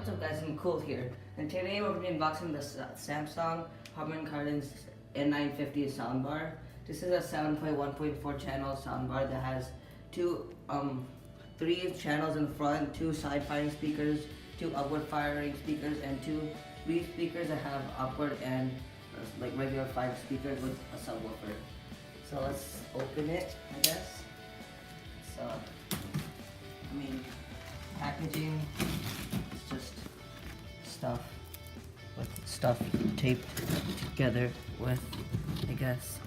What's up guys, Mikul here, and today we're going to be unboxing the Samsung Harman Kardon's N950 soundbar. This is a 7.1.4 channel soundbar that has three channels in front, two side firing speakers, two upward firing speakers, and two lead speakers that have upward and like regular 5 speakers with a subwoofer. So let's open it, I guess. So, packaging. Just stuff taped together with, I guess.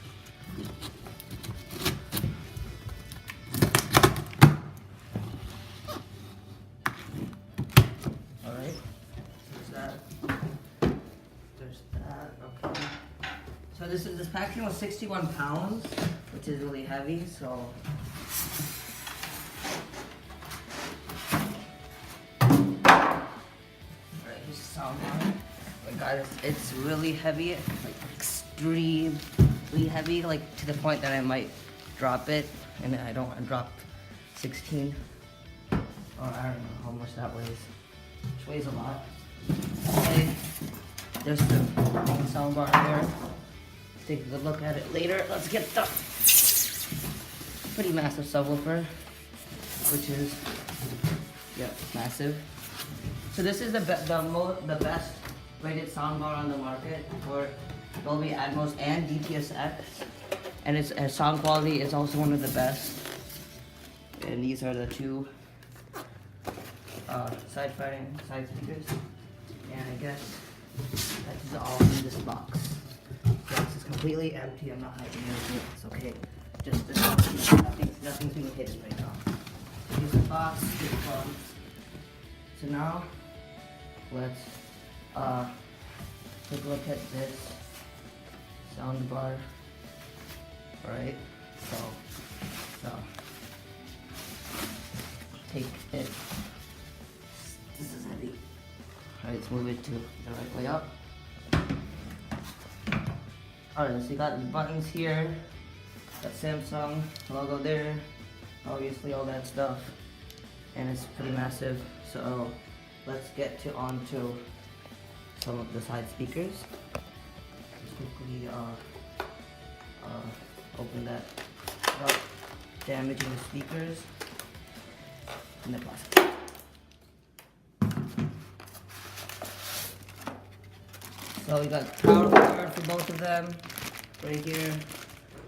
Alright, there's that, okay. So this packaging was 61 pounds, which is really heavy, so soundbar. Oh my god, it's really heavy, like extremely heavy, like to the point that I might drop it, and I don't want to drop 16, or I don't know how much that weighs, which weighs a lot. Okay, there's the main soundbar here. Let's take a good look at it later. Let's get the pretty massive subwoofer, which is, yeah, massive. So this is the best rated soundbar on the market for Dolby Atmos and DTS-X, and its sound quality is also one of the best. And these are the two side speakers. And I guess that's all in this box. So this is completely empty. I'm not hiding anything. It's okay. Just nothing's being hidden right now. Here's the box. Here's the box. So now, let's take a look at this soundbar. Alright, so take it. This is heavy. Alright, let's move it to the right way up. Alright, so you got the buttons here, got Samsung logo there, obviously all that stuff, and it's pretty massive. So let's get onto some of the side speakers. Just quickly open that without damaging the speakers in the plastic. So we got power cord for both of them right here.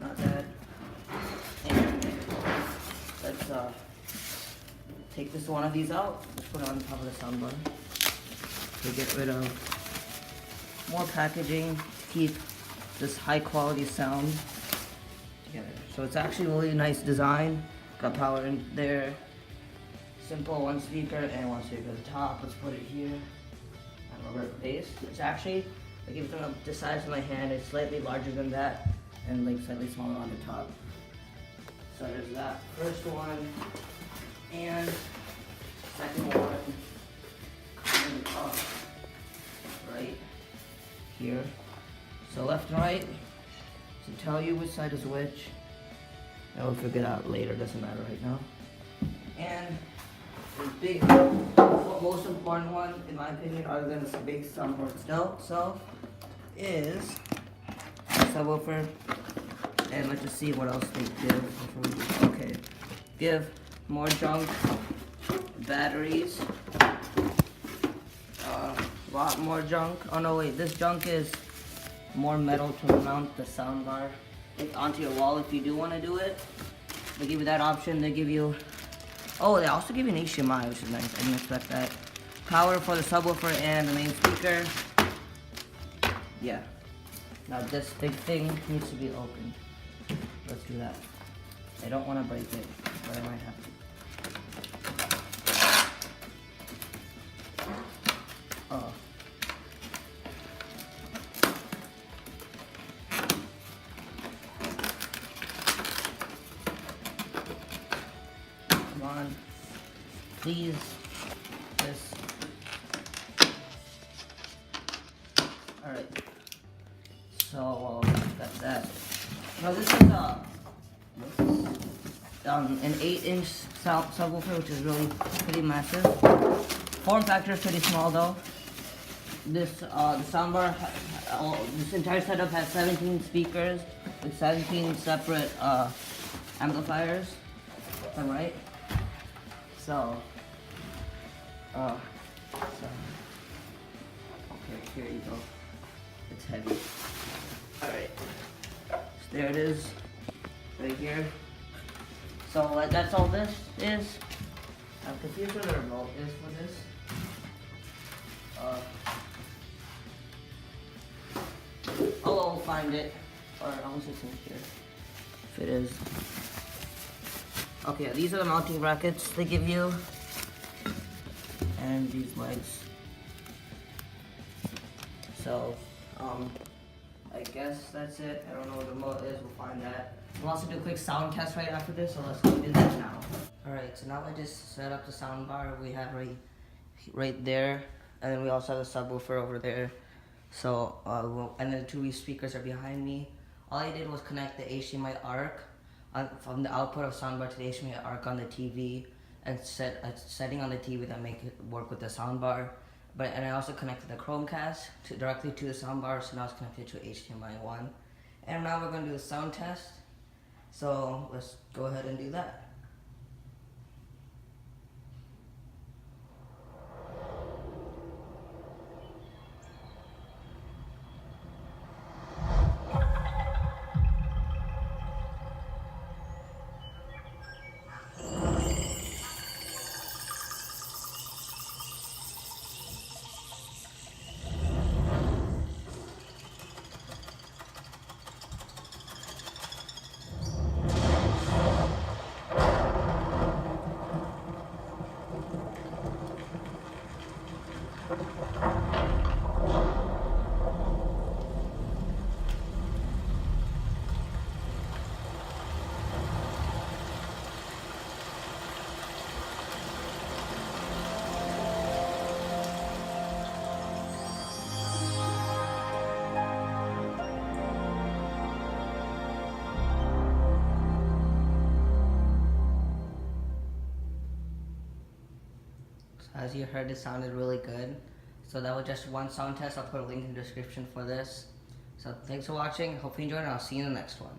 Not bad. And let's take this one of these out. Let's put it on top of the soundbar to get rid of more packaging to keep this high quality sound together. So it's actually a really nice design. Got power in there. Simple one speaker and one speaker at the top. Let's put it here. And rubber base. It's actually, like, if you look the size of my hand, it's slightly larger than that and like slightly smaller on the top. So there's that first one. And second one coming up right here. So left and right to tell you which side is which. I will figure it out later, doesn't matter right now. And the big, most important one, in my opinion, other than this big soundboard itself, is the subwoofer. And let's just see what else they give before we do. Okay, give more junk, batteries, a lot more junk. Oh no, wait, this junk is more metal to mount the soundbar onto your wall if you do want to do it. They give you that option. They give you, oh, they also give you an HDMI, which is nice. I didn't expect that. Power for the subwoofer and the main speaker. Yeah. Now this big thing needs to be opened. Let's do that. I don't want to break it, but I might have to. Oh. Come on. Please. This. Alright. So, got that. Now this is an 8-inch subwoofer, which is really pretty massive. form factor is pretty small though. This the soundbar, this entire setup has 17 speakers with 17 separate amplifiers. If I'm right. So, okay, here you go. It's heavy. All right, so there it is, right here. So that's all this is. I'm confused where the remote is for this. I'll find it, or I'll just in here. If it is. Okay, these are the mounting brackets they give you, and these legs. So, I guess that's it. I don't know what the remote is. We'll find that. We'll also do a quick sound test right after this, so let's go do that now. Alright, so now I just set up the sound bar we have right there, and then we also have the subwoofer over there. So, and then the two speakers are behind me. All I did was connect the HDMI ARC from the output of soundbar to the HDMI ARC on the TV, and set a setting on the TV that make it work with the soundbar. And I also connected the Chromecast directly to the soundbar, so now it's connected to HDMI 1. And now we're going to do the sound test. So let's go ahead and do that. As you heard, it sounded really good. So that was just one sound test. I'll put a link in the description for this. So thanks for watching. Hope you enjoyed, and I'll see you in the next one.